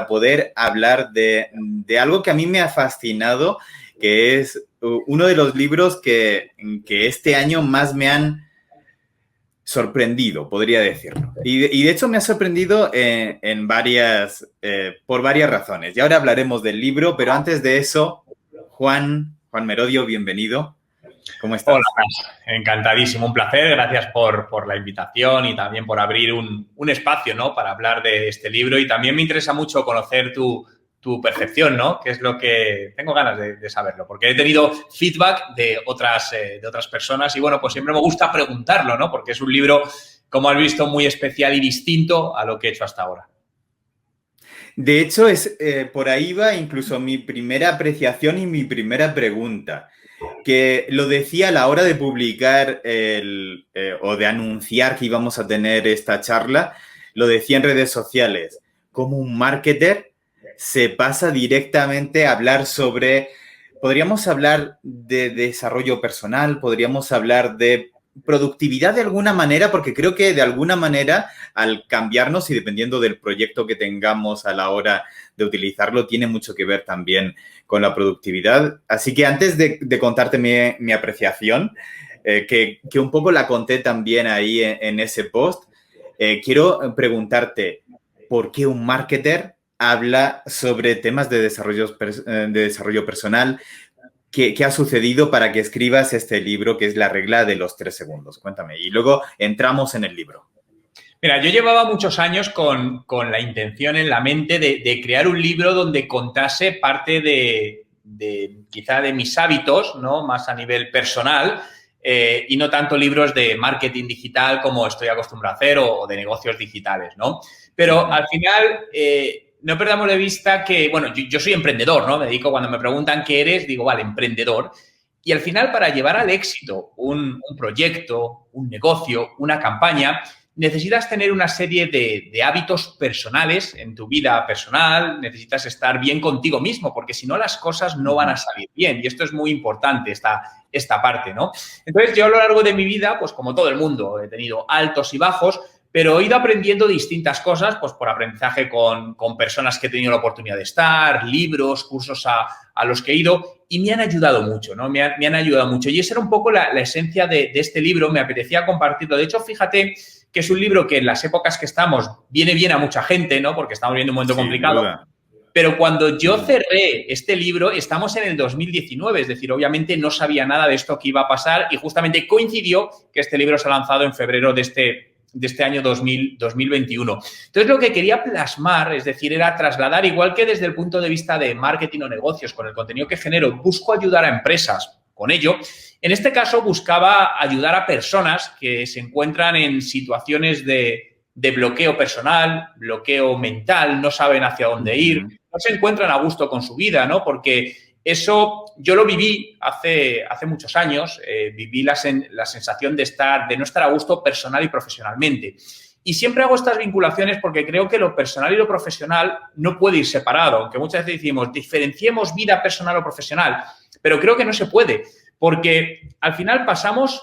poder hablar de algo que a mí me ha fascinado, que es uno de los libros que este año más me han sorprendido, podría decirlo. Y de hecho me ha sorprendido por varias razones. Y ahora hablaremos del libro, pero antes de eso, Juan Merodio, bienvenido. ¿Cómo estás? Hola, encantadísimo, un placer. Gracias por la invitación y también por abrir un espacio, ¿no?, para hablar de este libro. Y también me interesa mucho conocer tu percepción, ¿no?, que es lo que tengo ganas de saberlo, porque he tenido feedback de otras personas y, bueno, pues siempre me gusta preguntarlo, ¿no?, porque es un libro, como has visto, muy especial y distinto a lo que he hecho hasta ahora. De hecho, por ahí va incluso mi primera apreciación y mi primera pregunta, que lo decía a la hora de publicar o de anunciar que íbamos a tener esta charla, lo decía en redes sociales, como un marketer se pasa directamente a hablar podríamos hablar de desarrollo personal, podríamos hablar de productividad de alguna manera, porque creo que de alguna manera al cambiarnos y dependiendo del proyecto que tengamos a la hora de utilizarlo, tiene mucho que ver también con la productividad. Así que antes de contarte mi apreciación, que un poco la conté también ahí en ese post, quiero preguntarte, ¿por qué un marketer habla sobre temas de desarrollo personal? ¿Qué ha sucedido para que escribas este libro, que es La regla de los 3 segundos? Cuéntame. Y luego entramos en el libro. Mira, yo llevaba muchos años con la intención en la mente de crear un libro donde contase parte quizá de mis hábitos, ¿no?, más a nivel personal, y no tanto libros de marketing digital como estoy acostumbrado a hacer o de negocios digitales, ¿no? Pero al final no perdamos de vista que, bueno, yo soy emprendedor, ¿no? Me dedico, cuando me preguntan qué eres, digo, vale, emprendedor. Y al final, para llevar al éxito un proyecto, un negocio, una campaña, necesitas tener una serie de hábitos personales en tu vida personal, necesitas estar bien contigo mismo, porque si no las cosas no van a salir bien. Y esto es muy importante, esta parte, ¿no? Entonces, yo a lo largo de mi vida, pues como todo el mundo, he tenido altos y bajos, pero he ido aprendiendo distintas cosas, pues por aprendizaje con personas que he tenido la oportunidad de estar, libros, cursos a los que he ido, y me han ayudado mucho, ¿no? Me han ayudado mucho. Y esa era un poco la esencia de este libro, me apetecía compartirlo. De hecho, fíjate que es un libro que en las épocas que estamos viene bien a mucha gente, ¿no?, porque estamos viviendo un momento complicado. Duda. Pero cuando yo cerré este libro, estamos en el 2019, es decir, obviamente no sabía nada de esto que iba a pasar y justamente coincidió que este libro se ha lanzado en febrero de este año 2021. Entonces, lo que quería plasmar, es decir, era trasladar, igual que desde el punto de vista de marketing o negocios, con el contenido que genero, busco ayudar a empresas con ello. En este caso, buscaba ayudar a personas que se encuentran en situaciones de bloqueo personal, bloqueo mental, no saben hacia dónde ir, no se encuentran a gusto con su vida, ¿no? Porque eso yo lo viví hace muchos años, viví la sensación de no estar a gusto personal y profesionalmente. Y siempre hago estas vinculaciones porque creo que lo personal y lo profesional no puede ir separado, aunque muchas veces decimos diferenciemos vida personal o profesional, pero creo que no se puede, porque al final pasamos,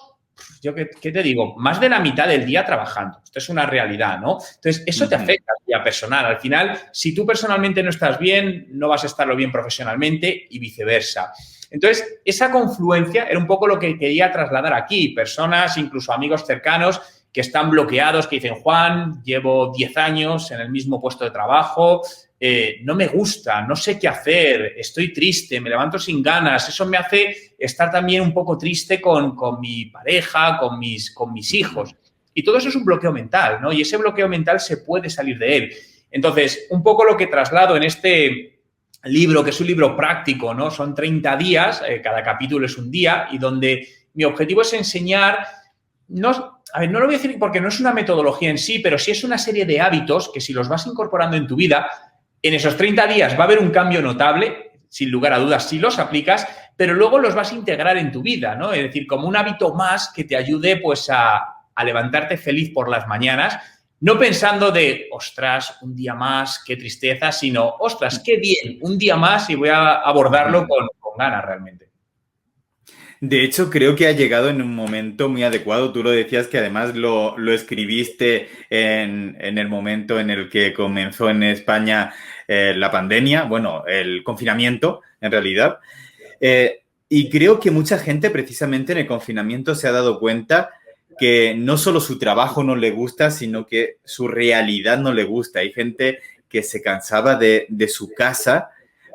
yo qué te digo, más de la mitad del día trabajando. Esto es una realidad, ¿no? Entonces, eso te afecta a tu vida personal. Al final, si tú personalmente no estás bien, no vas a estarlo bien profesionalmente y viceversa. Entonces, esa confluencia era un poco lo que quería trasladar aquí. Personas, incluso amigos cercanos, que están bloqueados, que dicen, Juan, llevo 10 años en el mismo puesto de trabajo, no me gusta, no sé qué hacer, estoy triste, me levanto sin ganas. Eso me hace estar también un poco triste con mi pareja, con mis hijos. Y todo eso es un bloqueo mental, ¿no? Y ese bloqueo mental se puede salir de él. Entonces, un poco lo que traslado en este libro, que es un libro práctico, ¿no? Son 30 días, cada capítulo es un día, y donde mi objetivo es enseñar, no lo voy a decir porque no es una metodología en sí, pero sí es una serie de hábitos que si los vas incorporando en tu vida, en esos 30 días va a haber un cambio notable, sin lugar a dudas, si los aplicas, pero luego los vas a integrar en tu vida, ¿no? Es decir, como un hábito más que te ayude, pues, a levantarte feliz por las mañanas, no pensando de, ostras, un día más, qué tristeza, sino, ostras, qué bien, un día más y voy a abordarlo con ganas realmente. De hecho, creo que ha llegado en un momento muy adecuado. Tú lo decías que además lo escribiste en el momento en el que comenzó en España la pandemia, bueno, el confinamiento, en realidad. Y creo que mucha gente precisamente en el confinamiento se ha dado cuenta que no solo su trabajo no le gusta, sino que su realidad no le gusta. Hay gente que se cansaba de su casa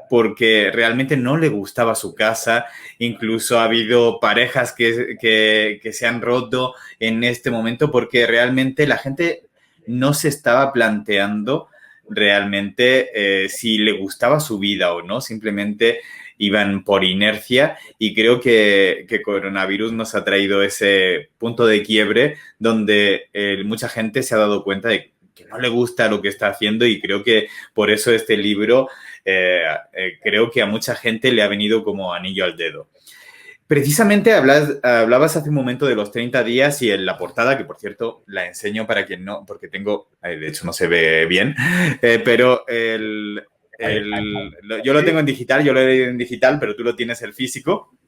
porque realmente no le gustaba su casa. Incluso ha habido parejas que se han roto en este momento porque realmente la gente no se estaba planteando realmente si le gustaba su vida o no, simplemente iban por inercia y creo que coronavirus nos ha traído ese punto de quiebre donde mucha gente se ha dado cuenta de que no le gusta lo que está haciendo y creo que por eso este libro creo que a mucha gente le ha venido como anillo al dedo. Precisamente hablabas hace un momento de los 30 días y en la portada, que por cierto la enseño para quien no, porque tengo, de hecho no se ve bien, pero yo lo tengo en digital, yo lo he leído en digital, pero tú lo tienes el físico.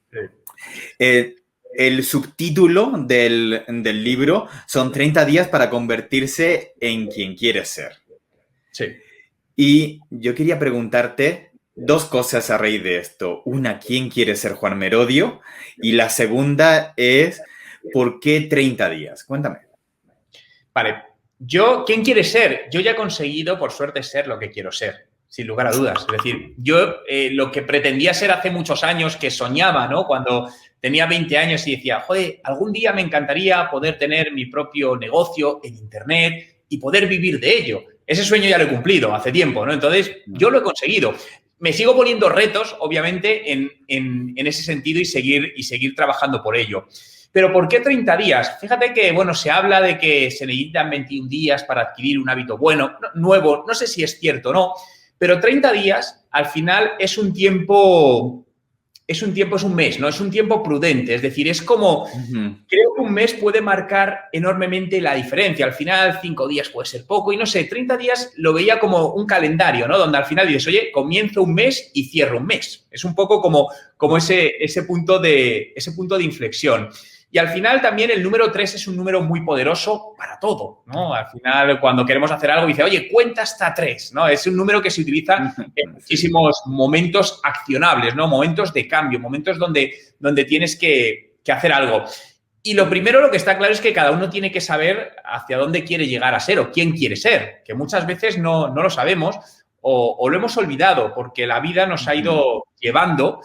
El subtítulo del libro son 30 días para convertirse en quien quieres ser. Sí. Y yo quería preguntarte dos cosas a raíz de esto. Una, ¿quién quiere ser Juan Merodio? Y la segunda es, ¿por qué 30 días? Cuéntame. Vale. ¿Quién quiere ser? Yo ya he conseguido, por suerte, ser lo que quiero ser, sin lugar a dudas. Es decir, yo lo que pretendía ser hace muchos años, que soñaba, ¿no? Cuando tenía 20 años y decía, joder, algún día me encantaría poder tener mi propio negocio en Internet y poder vivir de ello. Ese sueño ya lo he cumplido hace tiempo, ¿no? Entonces, yo lo he conseguido. Me sigo poniendo retos, obviamente, en ese sentido y seguir trabajando por ello. ¿Pero por qué 30 días? Fíjate que, bueno, se habla de que se necesitan 21 días para adquirir un hábito bueno, nuevo. No sé si es cierto o no, pero 30 días, al final, es un mes, ¿no? Es un tiempo prudente. Es decir, es como, creo que un mes puede marcar enormemente la diferencia. Al final, 5 días puede ser poco y no sé, 30 días lo veía como un calendario, ¿no? Donde al final dices, oye, comienzo un mes y cierro un mes. Es un poco como ese punto de inflexión. Y al final también el número 3 es un número muy poderoso para todo, ¿no? Al final, cuando queremos hacer algo, dice, oye, cuenta hasta 3, ¿no? Es un número que se utiliza en muchísimos momentos accionables, ¿no? Momentos de cambio, momentos donde tienes que hacer algo. Y lo primero, lo que está claro es que cada uno tiene que saber hacia dónde quiere llegar a ser o quién quiere ser, que muchas veces no lo sabemos o lo hemos olvidado porque la vida nos ha ido llevando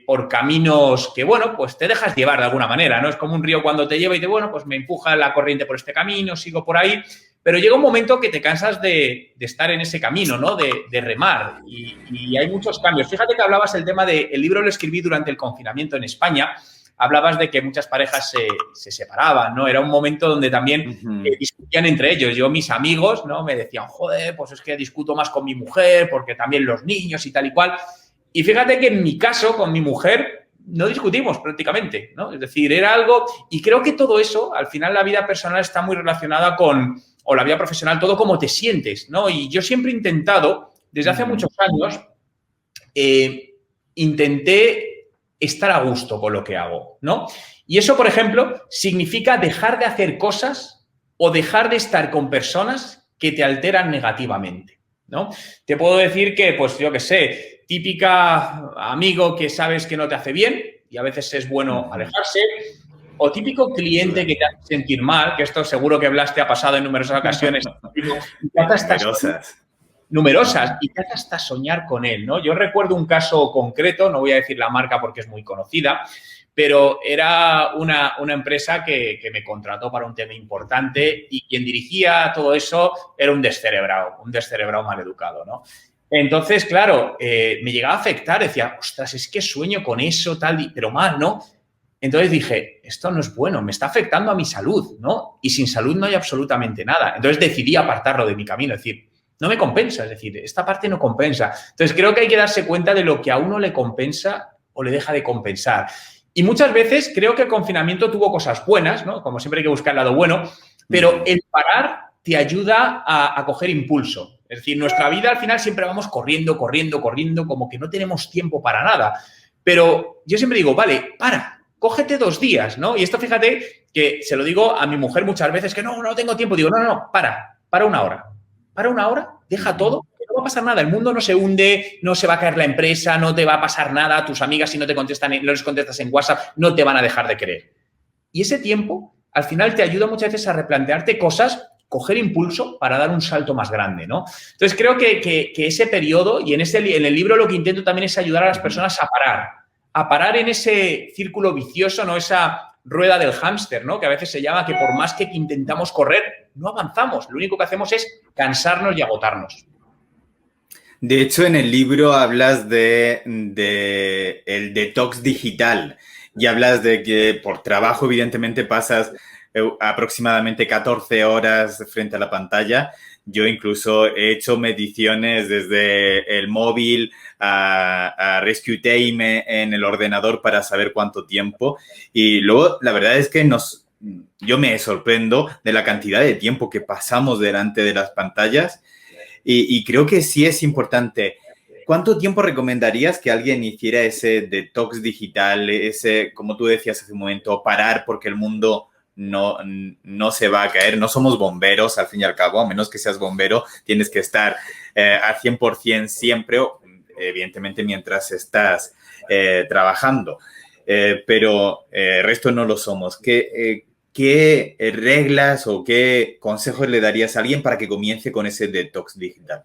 por caminos que, bueno, pues te dejas llevar de alguna manera, ¿no? Es como un río cuando te lleva y te, bueno, pues me empuja la corriente por este camino, sigo por ahí, pero llega un momento que te cansas de estar en ese camino, ¿no? De remar y hay muchos cambios. Fíjate que hablabas el tema el libro lo escribí durante el confinamiento en España, hablabas de que muchas parejas se separaban, ¿no? Era un momento donde también discutían entre ellos. Yo, mis amigos, ¿no? Me decían, joder, pues es que discuto más con mi mujer porque también los niños y tal y cual. Y fíjate que en mi caso, con mi mujer, no discutimos prácticamente, ¿no? Es decir, era algo... Y creo que todo eso, al final, la vida personal está muy relacionada o la vida profesional, todo cómo te sientes, ¿no? Y yo siempre he intentado, desde hace muchos años, intenté estar a gusto con lo que hago, ¿no? Y eso, por ejemplo, significa dejar de hacer cosas o dejar de estar con personas que te alteran negativamente, ¿no? Te puedo decir que, pues, yo qué sé, típica amigo que sabes que no te hace bien y a veces es bueno alejarse, o típico cliente que te hace sentir mal, que esto seguro que Blas te ha pasado en numerosas ocasiones. Numerosas, y te hace hasta soñar con él, ¿no? Yo recuerdo un caso concreto, no voy a decir la marca porque es muy conocida, pero era una empresa que me contrató para un tema importante y quien dirigía todo eso era un descerebrado maleducado, ¿no? Entonces, claro, me llegaba a afectar, decía, ostras, es que sueño con eso, tal, pero mal, ¿no? Entonces dije, esto no es bueno, me está afectando a mi salud, ¿no? Y sin salud no hay absolutamente nada. Entonces decidí apartarlo de mi camino, es decir, no me compensa, es decir, esta parte no compensa. Entonces creo que hay que darse cuenta de lo que a uno le compensa o le deja de compensar. Y muchas veces creo que el confinamiento tuvo cosas buenas, ¿no? Como siempre hay que buscar el lado bueno, pero el parar te ayuda a coger impulso. Es decir, nuestra vida al final siempre vamos corriendo, como que no tenemos tiempo para nada. Pero yo siempre digo, vale, cógete 2 días, ¿no? Y esto, fíjate, que se lo digo a mi mujer muchas veces, que no tengo tiempo. Digo, no, para una hora. Para una hora, deja todo, que no va a pasar nada. El mundo no se hunde, no se va a caer la empresa, no te va a pasar nada. Tus amigas, si no les contestas en WhatsApp, no te van a dejar de querer. Y ese tiempo, al final, te ayuda muchas veces a replantearte cosas, coger impulso para dar un salto más grande, ¿no? Entonces, creo que ese periodo, y en el libro lo que intento también es ayudar a las personas a parar en ese círculo vicioso, ¿no? Esa rueda del hámster, ¿no? Que a veces se llama que por más que intentamos correr, no avanzamos. Lo único que hacemos es cansarnos y agotarnos. De hecho, en el libro hablas de el detox digital y hablas de que por trabajo, evidentemente, pasas aproximadamente 14 horas frente a la pantalla. Yo incluso he hecho mediciones desde el móvil a Rescue Time en el ordenador para saber cuánto tiempo. Y luego, la verdad es que yo me sorprendo de la cantidad de tiempo que pasamos delante de las pantallas y creo que sí es importante. ¿Cuánto tiempo recomendarías que alguien hiciera ese detox digital, ese, como tú decías hace un momento, parar porque el mundo no se va a caer? No somos bomberos, al fin y al cabo, a menos que seas bombero, tienes que estar al 100% siempre, evidentemente mientras estás trabajando, pero el resto no lo somos. ¿Qué reglas o qué consejos le darías a alguien para que comience con ese detox digital?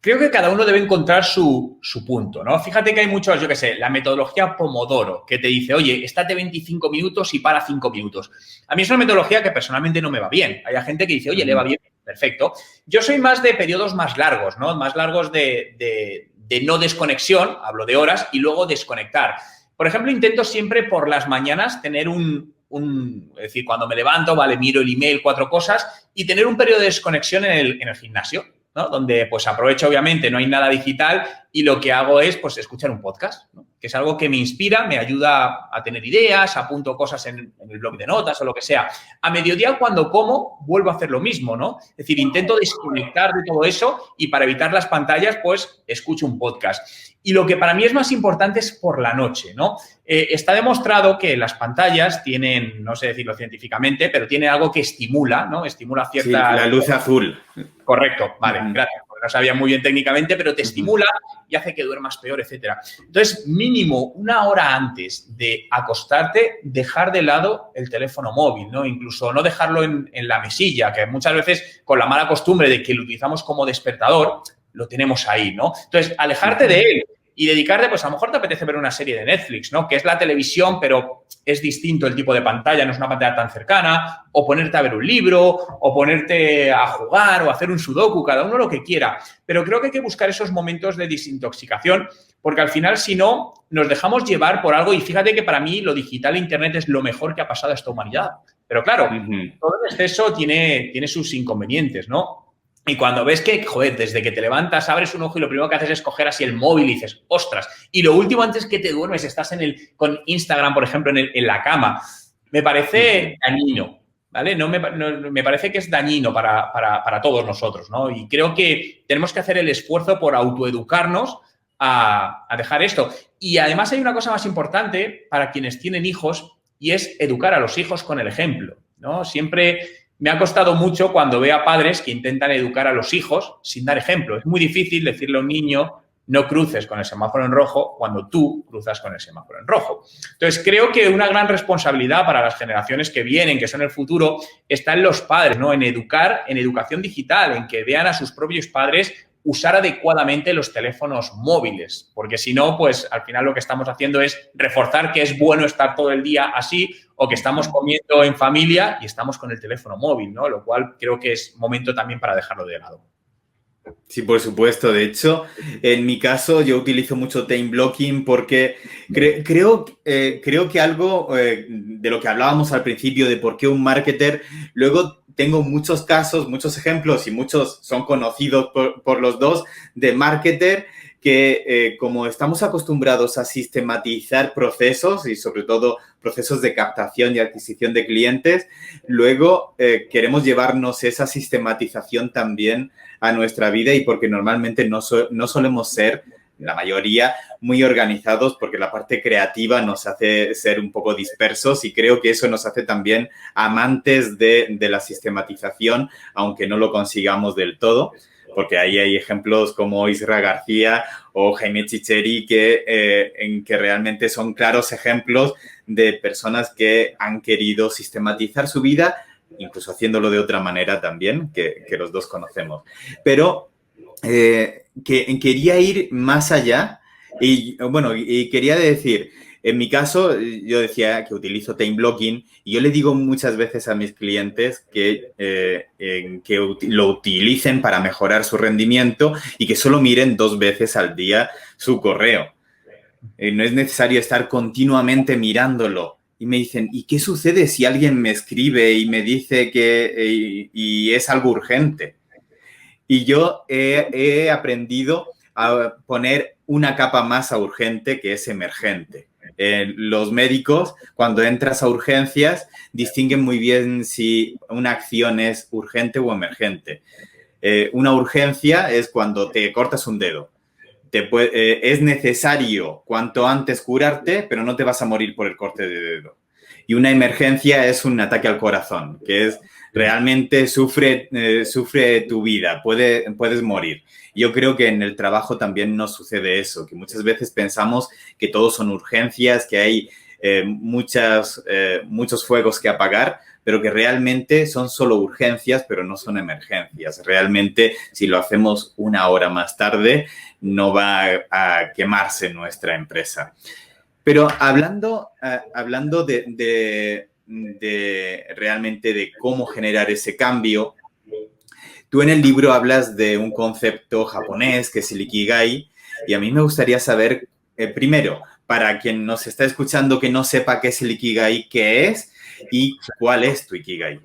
Creo que cada uno debe encontrar su punto, ¿no? Fíjate que hay muchos, yo qué sé, la metodología Pomodoro, que te dice, oye, estate 25 minutos y para 5 minutos. A mí es una metodología que personalmente no me va bien. Hay gente que dice, oye, le va bien, perfecto. Yo soy más de periodos más largos, ¿no? Más largos de no desconexión, hablo de horas, y luego desconectar. Por ejemplo, intento siempre por las mañanas tener es decir, cuando me levanto, vale, miro el email, 4 cosas, y tener un periodo de desconexión en el gimnasio, ¿no? Donde pues aprovecho, obviamente, no hay nada digital y lo que hago es pues escuchar un podcast, ¿no? Que es algo que me inspira, me ayuda a tener ideas, apunto cosas en el blog de notas o lo que sea. A mediodía, cuando como, vuelvo a hacer lo mismo, ¿no? Es decir, intento desconectar de todo eso y para evitar las pantallas, pues escucho un podcast. Y lo que para mí es más importante es por la noche, ¿no? Está demostrado que las pantallas tienen, no sé decirlo científicamente, pero tiene algo que estimula, ¿no? Estimula cierta... Sí, la luz azul. Correcto, vale, gracias. Porque no sabía muy bien técnicamente, pero te estimula y hace que duermas peor, etcétera. Entonces, mínimo 1 hora antes de acostarte, dejar de lado el teléfono móvil, ¿no? Incluso no dejarlo en la mesilla, que muchas veces con la mala costumbre de que lo utilizamos como despertador, lo tenemos ahí, ¿no? Entonces, alejarte de él y dedicarte, pues a lo mejor te apetece ver una serie de Netflix, ¿no? Que es la televisión, pero es distinto el tipo de pantalla, no es una pantalla tan cercana, o ponerte a ver un libro, o ponerte a jugar, o hacer un sudoku, cada uno lo que quiera. Pero creo que hay que buscar esos momentos de desintoxicación, porque al final, si no, nos dejamos llevar por algo, y fíjate que para mí lo digital e Internet es lo mejor que ha pasado a esta humanidad. Pero claro, todo el exceso tiene sus inconvenientes, ¿no? Y cuando ves que, joder, desde que te levantas, abres un ojo y lo primero que haces es coger así el móvil y dices, ostras. Y lo último antes que te duermes, estás con Instagram, por ejemplo, en la cama. Me parece dañino, ¿vale? Me parece que es dañino para todos nosotros, ¿no? Y creo que tenemos que hacer el esfuerzo por autoeducarnos a dejar esto. Y además hay una cosa más importante para quienes tienen hijos y es educar a los hijos con el ejemplo, ¿no? Siempre... Me ha costado mucho cuando veo a padres que intentan educar a los hijos sin dar ejemplo. Es muy difícil decirle a un niño no cruces con el semáforo en rojo cuando tú cruzas con el semáforo en rojo. Entonces, creo que una gran responsabilidad para las generaciones que vienen, que son el futuro, está en los padres, ¿no? En educar, en educación digital, en que vean a sus propios padres usar adecuadamente los teléfonos móviles, porque si no, pues al final lo que estamos haciendo es reforzar que es bueno estar todo el día así o que estamos comiendo en familia y estamos con el teléfono móvil, ¿no? Lo cual creo que es momento también para dejarlo de lado. Sí, por supuesto. De hecho, en mi caso yo utilizo mucho time blocking porque creo que algo de lo que hablábamos al principio de por qué un marketer, luego tengo muchos casos, muchos ejemplos y muchos son conocidos por los dos de marketer que como estamos acostumbrados a sistematizar procesos y sobre todo procesos de captación y adquisición de clientes, luego queremos llevarnos esa sistematización también a nuestra vida y porque normalmente no solemos ser la mayoría, muy organizados, porque la parte creativa nos hace ser un poco dispersos y creo que eso nos hace también amantes de la sistematización, aunque no lo consigamos del todo, porque ahí hay ejemplos como Isra García o Jaime Chicheri que realmente son claros ejemplos de personas que han querido sistematizar su vida, incluso haciéndolo de otra manera también, que los dos conocemos. Pero quería ir más allá y, bueno, y quería decir, en mi caso, yo decía que utilizo time blocking y yo le digo muchas veces a mis clientes que lo utilicen para mejorar su rendimiento y que solo miren 2 veces al día su correo. No es necesario estar continuamente mirándolo. Y me dicen, ¿y qué sucede si alguien me escribe y me dice que y es algo urgente? Y yo he aprendido a poner una capa más a urgente que es emergente. Los médicos, cuando entras a urgencias, distinguen muy bien si una acción es urgente o emergente. Una urgencia es cuando te cortas un dedo. Es necesario cuanto antes curarte, pero no te vas a morir por el corte de dedo. Y una emergencia es un ataque al corazón, que es realmente sufre tu vida, puedes morir. Yo creo que en el trabajo también nos sucede eso, que muchas veces pensamos que todo son urgencias, que hay muchos fuegos que apagar, pero que realmente son solo urgencias, pero no son emergencias. Realmente, si lo hacemos 1 hora más tarde, no va a quemarse nuestra empresa. Pero hablando de realmente de cómo generar ese cambio, tú en el libro hablas de un concepto japonés que es el Ikigai y a mí me gustaría saber, primero, para quien nos está escuchando que no sepa qué es el Ikigai, qué es y cuál es tu Ikigai.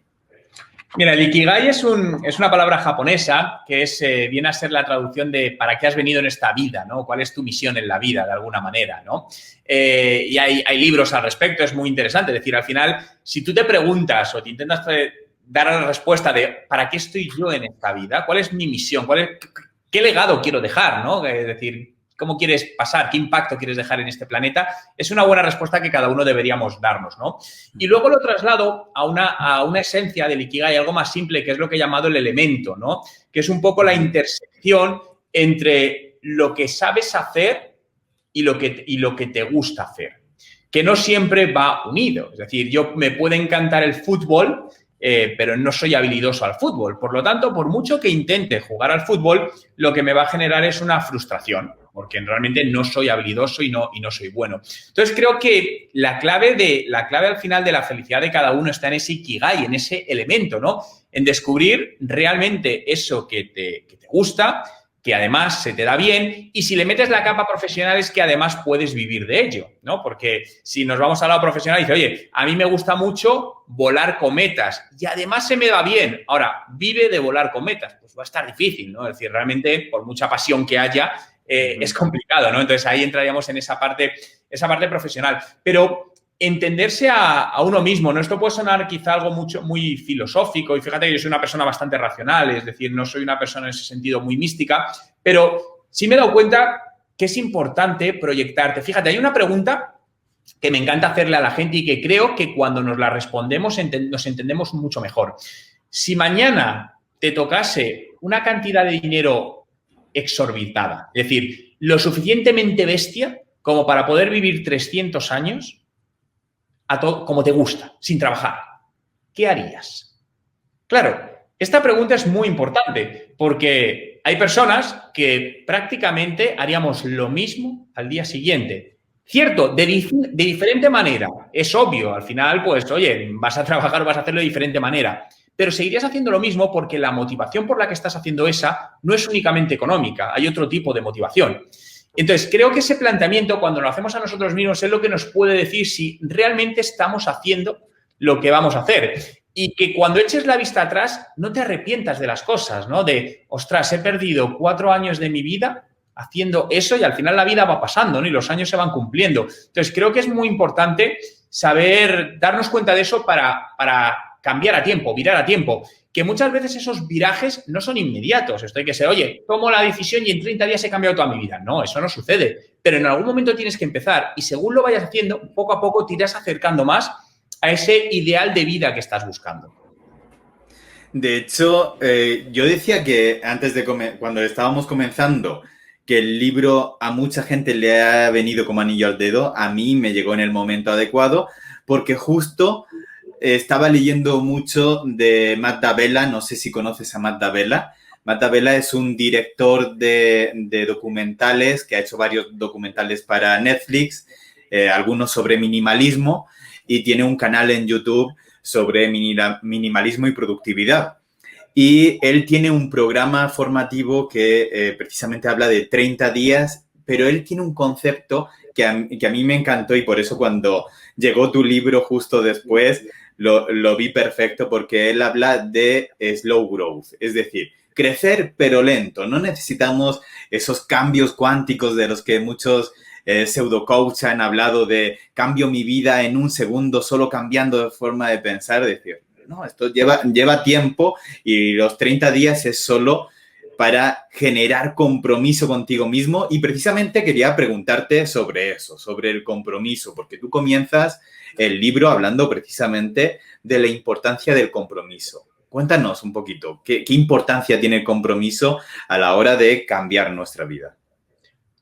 Mira, el Ikigai es una palabra japonesa que viene a ser la traducción de para qué has venido en esta vida, ¿no? ¿Cuál es tu misión en la vida, de alguna manera, ¿no? Y hay libros al respecto, es muy interesante. Es decir, al final, si tú te preguntas o te intentas dar la respuesta de ¿para qué estoy yo en esta vida? ¿Cuál es mi misión? ¿Qué legado quiero dejar, ¿no? Es decir, ¿cómo quieres pasar? ¿Qué impacto quieres dejar en este planeta? Es una buena respuesta que cada uno deberíamos darnos, ¿no? Y luego lo traslado a una esencia del Ikigai, algo más simple, que es lo que he llamado el elemento, ¿no? Que es un poco la intersección entre lo que sabes hacer y lo que te gusta hacer, que no siempre va unido. Es decir, me puede encantar el fútbol, pero no soy habilidoso al fútbol. Por lo tanto, por mucho que intente jugar al fútbol, lo que me va a generar es una frustración, porque realmente no soy habilidoso y no soy bueno. Entonces, creo que la clave al final de la felicidad de cada uno está en ese Ikigai, en ese elemento, ¿no? En descubrir realmente eso que te gusta, que además se te da bien, y si le metes la capa profesional es que además puedes vivir de ello, ¿no? Porque si nos vamos al lado profesional y dice, oye, a mí me gusta mucho volar cometas y además se me da bien. Ahora, vive de volar cometas. Pues va a estar difícil, ¿no? Es decir, realmente, por mucha pasión que haya, es complicado, ¿no? Entonces, ahí entraríamos en esa parte profesional. Pero entenderse a uno mismo, ¿no? Esto puede sonar quizá algo muy filosófico y fíjate que yo soy una persona bastante racional, es decir, no soy una persona en ese sentido muy mística, pero sí me he dado cuenta que es importante proyectarte. Fíjate, hay una pregunta que me encanta hacerle a la gente y que creo que cuando nos la respondemos nos entendemos mucho mejor. Si mañana te tocase una cantidad de dinero exorbitada, es decir, lo suficientemente bestia como para poder vivir 300 años como te gusta, sin trabajar, ¿qué harías? Claro, esta pregunta es muy importante porque hay personas que prácticamente haríamos lo mismo al día siguiente. Cierto, de diferente manera. Es obvio, al final, pues, oye, vas a trabajar o vas a hacerlo de diferente manera. Pero seguirías haciendo lo mismo porque la motivación por la que estás haciendo esa no es únicamente económica, hay otro tipo de motivación. Entonces, creo que ese planteamiento, cuando lo hacemos a nosotros mismos, es lo que nos puede decir si realmente estamos haciendo lo que vamos a hacer. Y que cuando eches la vista atrás, no te arrepientas de las cosas, ¿no? De, ostras, he perdido 4 años de mi vida haciendo eso y al final la vida va pasando, ¿no? Y los años se van cumpliendo. Entonces, creo que es muy importante saber darnos cuenta de eso para cambiar a tiempo, virar a tiempo, que muchas veces esos virajes no son inmediatos. Esto hay que ser, oye, tomo la decisión y en 30 días he cambiado toda mi vida. No, eso no sucede. Pero en algún momento tienes que empezar y según lo vayas haciendo, poco a poco te irás acercando más a ese ideal de vida que estás buscando. De hecho, yo decía que antes de cuando estábamos comenzando, que el libro a mucha gente le ha venido como anillo al dedo, a mí me llegó en el momento adecuado, porque justo estaba leyendo mucho de Matt D'Avella, no sé si conoces a Matt D'Avella. Matt D'Avella es un director de documentales que ha hecho varios documentales para Netflix, algunos sobre minimalismo, y tiene un canal en YouTube sobre minimalismo y productividad. Y él tiene un programa formativo que precisamente habla de 30 días, pero él tiene un concepto que a mí me encantó y por eso cuando llegó tu libro justo después lo vi perfecto, porque él habla de slow growth, es decir, crecer pero lento. No necesitamos esos cambios cuánticos de los que muchos pseudo coach han hablado de cambio mi vida en un segundo solo cambiando de forma de pensar, es decir, no, esto lleva tiempo y los 30 días es solo para generar compromiso contigo mismo y precisamente quería preguntarte sobre eso, sobre el compromiso, porque tú comienzas el libro hablando precisamente de la importancia del compromiso. Cuéntanos un poquito, ¿qué importancia tiene el compromiso a la hora de cambiar nuestra vida?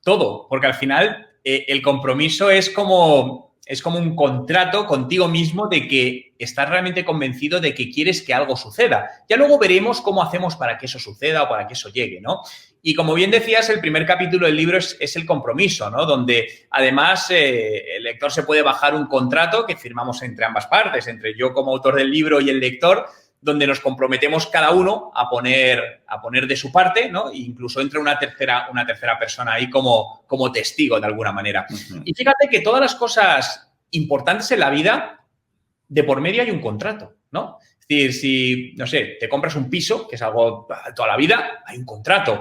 Todo, porque al final el compromiso es como un contrato contigo mismo de que estás realmente convencido de que quieres que algo suceda. Ya luego veremos cómo hacemos para que eso suceda o para que eso llegue, ¿no? Y como bien decías, el primer capítulo del libro es el compromiso, ¿no? Donde además el lector se puede bajar un contrato que firmamos entre ambas partes, entre yo como autor del libro y el lector, donde nos comprometemos cada uno a poner de su parte, ¿no? E incluso entra una tercera persona ahí como testigo de alguna manera. Uh-huh. Y fíjate que todas las cosas importantes en la vida, de por medio hay un contrato, ¿no? Es decir, si, no sé, te compras un piso, que es algo toda la vida, hay un contrato.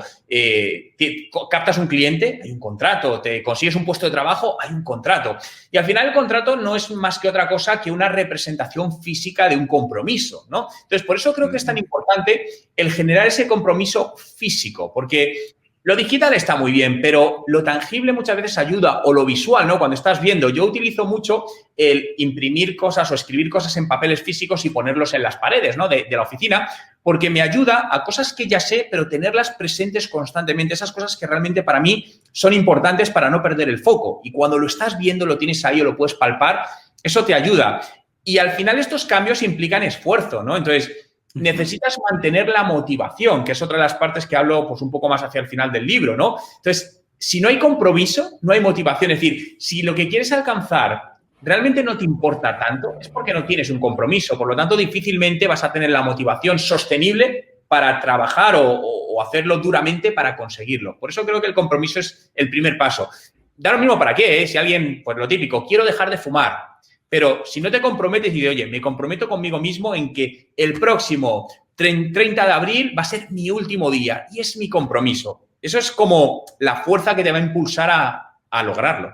Captas un cliente, hay un contrato. Te consigues un puesto de trabajo, hay un contrato. Y al final el contrato no es más que otra cosa que una representación física de un compromiso, ¿no? Entonces, por eso creo que es tan importante el generar ese compromiso físico, porque lo digital está muy bien, pero lo tangible muchas veces ayuda, o lo visual, ¿no? Cuando estás viendo, yo utilizo mucho el imprimir cosas o escribir cosas en papeles físicos y ponerlos en las paredes, ¿no? de la oficina, porque me ayuda a cosas que ya sé, pero tenerlas presentes constantemente, esas cosas que realmente para mí son importantes para no perder el foco. Y cuando lo estás viendo, lo tienes ahí o lo puedes palpar, eso te ayuda. Y al final estos cambios implican esfuerzo, ¿no? Entonces, necesitas mantener la motivación, que es otra de las partes que hablo pues un poco más hacia el final del libro, ¿no? Entonces, si no hay compromiso, no hay motivación. Es decir, si lo que quieres alcanzar realmente no te importa tanto, es porque no tienes un compromiso. Por lo tanto, difícilmente vas a tener la motivación sostenible para trabajar o hacerlo duramente para conseguirlo. Por eso creo que el compromiso es el primer paso. Da lo mismo para qué, ¿eh? Si alguien, pues lo típico, quiero dejar de fumar. Pero si no te comprometes y dices, oye, me comprometo conmigo mismo en que el próximo 30 de abril va a ser mi último día y es mi compromiso. Eso es como la fuerza que te va a impulsar a lograrlo.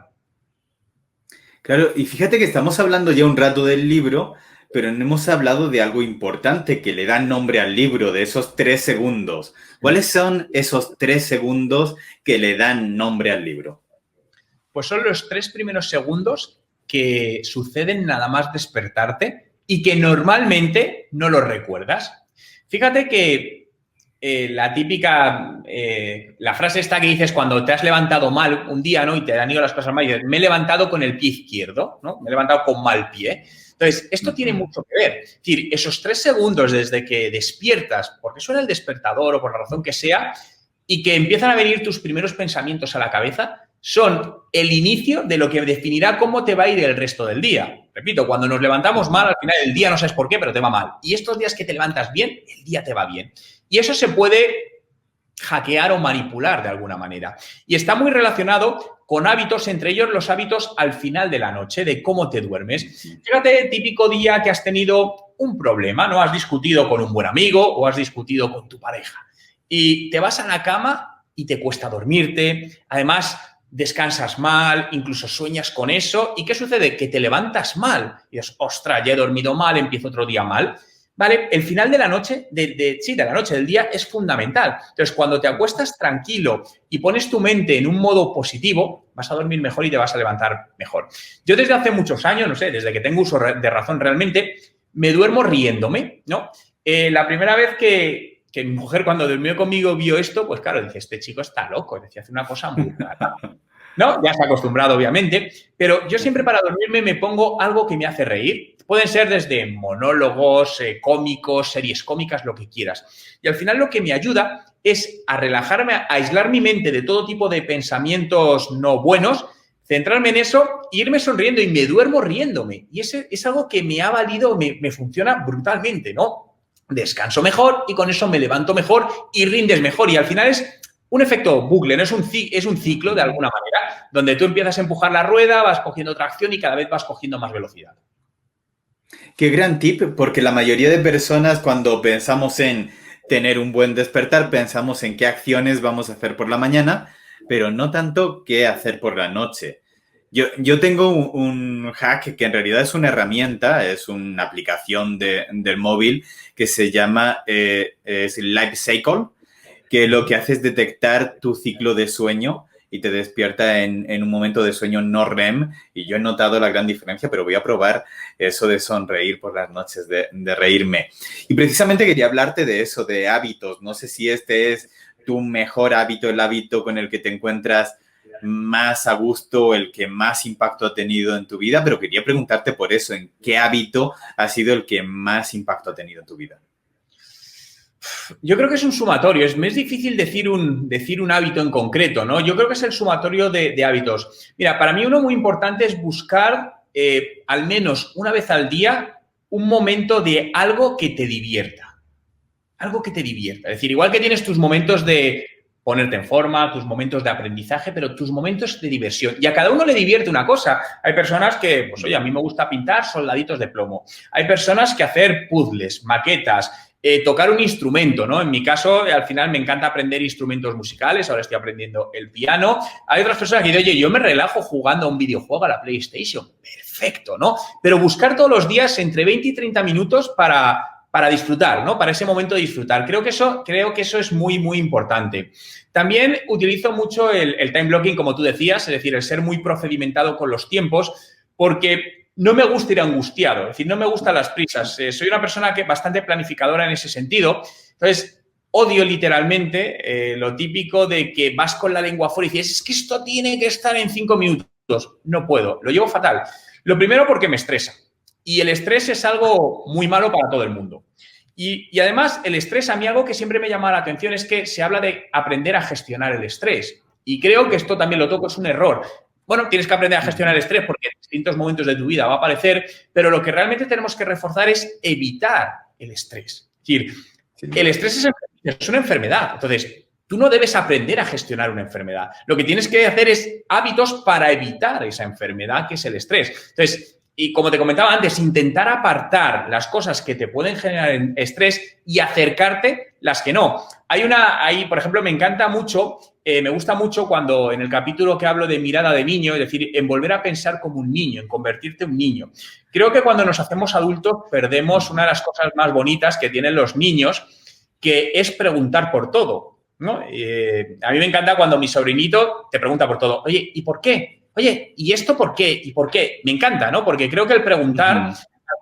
Claro, y fíjate que estamos hablando ya un rato del libro, pero no hemos hablado de algo importante que le da nombre al libro, de esos 3 segundos. ¿Cuáles son esos 3 segundos que le dan nombre al libro? Pues son los 3 primeros segundos que suceden nada más despertarte y que normalmente no los recuerdas. Fíjate que la típica, la frase esta que dices cuando te has levantado mal un día, ¿no? Y te han ido las cosas mal y dices, me he levantado con el pie izquierdo, ¿no? Me he levantado con mal pie. Entonces, esto tiene mucho que ver. Es decir, esos 3 segundos desde que despiertas, porque suena el despertador o por la razón que sea, y que empiezan a venir tus primeros pensamientos a la cabeza, son el inicio de lo que definirá cómo te va a ir el resto del día. Repito, cuando nos levantamos mal, al final del día no sabes por qué, pero te va mal. Y estos días que te levantas bien, el día te va bien. Y eso se puede hackear o manipular de alguna manera. Y está muy relacionado con hábitos, entre ellos los hábitos al final de la noche, de cómo te duermes. Fíjate, típico día que has tenido un problema, ¿no? Has discutido con un buen amigo o has discutido con tu pareja. Y te vas a la cama y te cuesta dormirte. Además, descansas mal, incluso sueñas con eso. ¿Y qué sucede? Que te levantas mal. Y dices, ostras, ya he dormido mal, empiezo otro día mal. ¿vale? El final de la noche, sí, de la noche, del día, es fundamental. Entonces, cuando te acuestas tranquilo y pones tu mente en un modo positivo, vas a dormir mejor y te vas a levantar mejor. Yo desde hace muchos años, no sé, desde que tengo uso de razón realmente, me duermo riéndome, ¿no? La primera vez que mi mujer, cuando durmió conmigo, vio esto, pues claro, dice, este chico está loco, decía, hace una cosa muy rara. ¿No? Ya se ha acostumbrado, obviamente, pero yo siempre para dormirme me pongo algo que me hace reír. Pueden ser desde monólogos, cómicos, series cómicas, lo que quieras. Y al final lo que me ayuda es a relajarme, a aislar mi mente de todo tipo de pensamientos no buenos, centrarme en eso e irme sonriendo y me duermo riéndome. Y ese es algo que me ha valido, me funciona brutalmente, ¿no? Descanso mejor y con eso me levanto mejor y rindes mejor. Y al final es un efecto bucle, ¿no? Es un ciclo de alguna manera, donde tú empiezas a empujar la rueda, vas cogiendo tracción y cada vez vas cogiendo más velocidad. Qué gran tip, porque la mayoría de personas cuando pensamos en tener un buen despertar, pensamos en qué acciones vamos a hacer por la mañana, pero no tanto qué hacer por la noche. Yo tengo un hack que en realidad es una herramienta, es una aplicación del móvil que se llama es Life Cycle, que lo que hace es detectar tu ciclo de sueño y te despierta en un momento de sueño no REM. Y yo he notado la gran diferencia, pero voy a probar eso de sonreír por las noches, de reírme. Y precisamente quería hablarte de eso, de hábitos. No sé si este es tu mejor hábito, el hábito con el que te encuentras más a gusto, el que más impacto ha tenido en tu vida, pero quería preguntarte por eso, ¿en qué hábito ha sido el que más impacto ha tenido en tu vida? Yo creo que es un sumatorio. Es difícil decir un hábito en concreto, ¿no? Yo creo que es el sumatorio de hábitos. Mira, para mí uno muy importante es buscar al menos una vez al día un momento de algo que te divierta. Algo que te divierta. Es decir, igual que tienes tus momentos de ponerte en forma, tus momentos de aprendizaje, pero tus momentos de diversión. Y a cada uno le divierte una cosa. Hay personas que, pues oye, a mí me gusta pintar soldaditos de plomo. Hay personas que hacer puzzles, maquetas, tocar un instrumento, ¿no? En mi caso, al final me encanta aprender instrumentos musicales, ahora estoy aprendiendo el piano. Hay otras personas que dicen, oye, yo me relajo jugando a un videojuego, a la PlayStation. Perfecto, ¿no? Pero buscar todos los días entre 20 y 30 minutos para disfrutar, ¿no? Para ese momento de disfrutar. Creo que eso es muy, muy importante. También utilizo mucho el time blocking, como tú decías, es decir, el ser muy procedimentado con los tiempos, porque no me gusta ir angustiado, es decir, no me gustan las prisas. Soy una persona que bastante planificadora en ese sentido. Entonces, odio literalmente lo típico de que vas con la lengua afuera y dices, es que esto tiene que estar en 5 minutos. No puedo, lo llevo fatal. Lo primero porque me estresa. Y el estrés es algo muy malo para todo el mundo. Y además, el estrés, a mí algo que siempre me llama la atención es que se habla de aprender a gestionar el estrés. Y creo que esto también lo toco, es un error. Bueno, tienes que aprender a gestionar el estrés porque en distintos momentos de tu vida va a aparecer, pero lo que realmente tenemos que reforzar es evitar el estrés. Es decir, el estrés es una enfermedad. Entonces, tú no debes aprender a gestionar una enfermedad. Lo que tienes que hacer es hábitos para evitar esa enfermedad que es el estrés. Entonces, y como te comentaba antes, intentar apartar las cosas que te pueden generar estrés y acercarte las que no. Hay, por ejemplo, me encanta mucho, me gusta mucho cuando en el capítulo que hablo de mirada de niño, es decir, en volver a pensar como un niño, en convertirte en un niño. Creo que cuando nos hacemos adultos perdemos una de las cosas más bonitas que tienen los niños, que es preguntar por todo, ¿no? A mí me encanta cuando mi sobrinito te pregunta por todo. Oye, ¿y por qué? Oye, ¿y esto por qué? ¿Y por qué? Me encanta, ¿no? Porque creo que el preguntar, al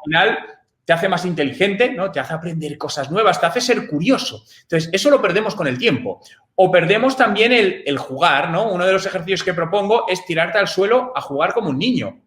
final, te hace más inteligente, ¿no? Te hace aprender cosas nuevas, te hace ser curioso. Entonces, eso lo perdemos con el tiempo. O perdemos también el jugar, ¿no? Uno de los ejercicios que propongo es tirarte al suelo a jugar como un niño.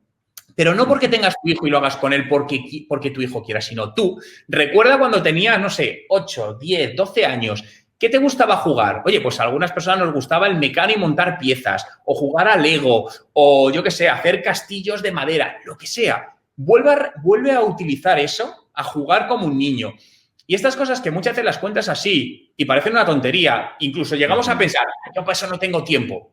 Pero no porque tengas tu hijo y lo hagas con él porque tu hijo quiera, sino tú. Recuerda cuando tenías, no sé, 8, 10, 12 años. ¿Qué te gustaba jugar? Oye, pues a algunas personas nos gustaba el mecano y montar piezas, o jugar a Lego, o yo qué sé, hacer castillos de madera, lo que sea. Vuelve a utilizar eso, a jugar como un niño. Y estas cosas que muchas veces las cuentas así y parecen una tontería, incluso llegamos a pensar, yo para eso no tengo tiempo.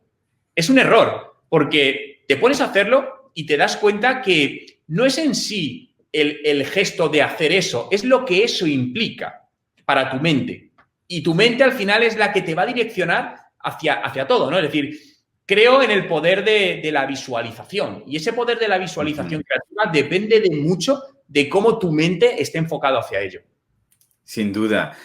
Es un error, porque te pones a hacerlo y te das cuenta que no es en sí el gesto de hacer eso, es lo que eso implica para tu mente. Y tu mente al final es la que te va a direccionar hacia todo, ¿no? Es decir, creo en el poder de la visualización. Y ese poder de la visualización creativa depende de mucho de cómo tu mente esté enfocado hacia ello. Sin duda.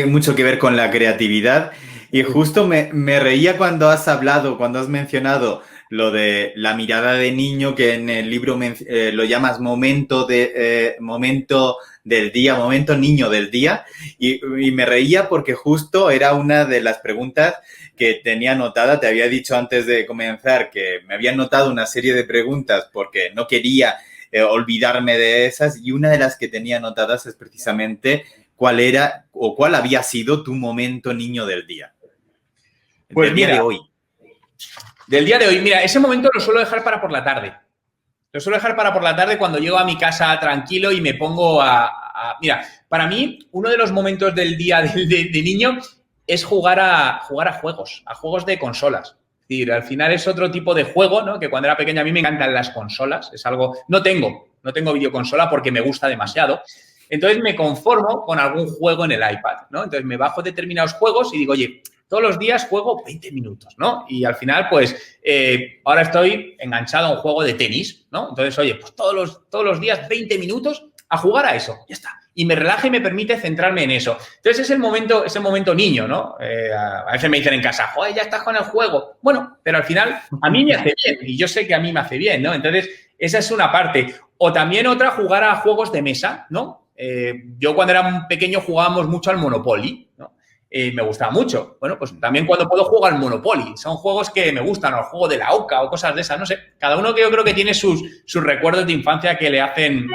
Mucho que ver con la creatividad. Y justo me reía cuando has hablado, cuando has mencionado lo de la mirada de niño, que en el libro lo llamas momento del día, momento niño del día. Y me reía porque justo era una de las preguntas que tenía anotada. Te había dicho antes de comenzar que me había anotado una serie de preguntas porque no quería olvidarme de esas. Y una de las que tenía anotadas es precisamente cuál era o cuál había sido tu momento niño del día. Pues del mira, día de hoy. Del día de hoy, mira, ese momento lo suelo dejar para por la tarde. Lo suelo dejar para por la tarde cuando llego a mi casa tranquilo y me pongo Mira, para mí, uno de los momentos del día de niño es jugar a juegos de consolas. Es decir, al final es otro tipo de juego, ¿no? Que cuando era pequeño a mí me encantan las consolas. Es algo... No tengo videoconsola porque me gusta demasiado. Entonces me conformo con algún juego en el iPad, ¿no? Entonces me bajo determinados juegos y digo, oye, todos los días juego 20 minutos, ¿no? Y al final, pues, ahora estoy enganchado a un juego de tenis, ¿no? Entonces, oye, pues todos los días 20 minutos a jugar a eso, ya está. Y me relaja y me permite centrarme en eso. Entonces, es el momento niño, ¿no? A veces me dicen en casa, joder, ya estás con el juego. Bueno, pero al final a mí me hace bien y yo sé que a mí me hace bien, ¿no? Entonces, esa es una parte. O también otra, jugar a juegos de mesa, ¿no? Yo cuando era pequeño jugábamos mucho al Monopoly, ¿no? Me gustaba mucho. Bueno, pues también cuando puedo juego al Monopoly. Son juegos que me gustan, o el juego de la OCA o cosas de esas, no sé. Cada uno que yo creo que tiene sus recuerdos de infancia que le hacen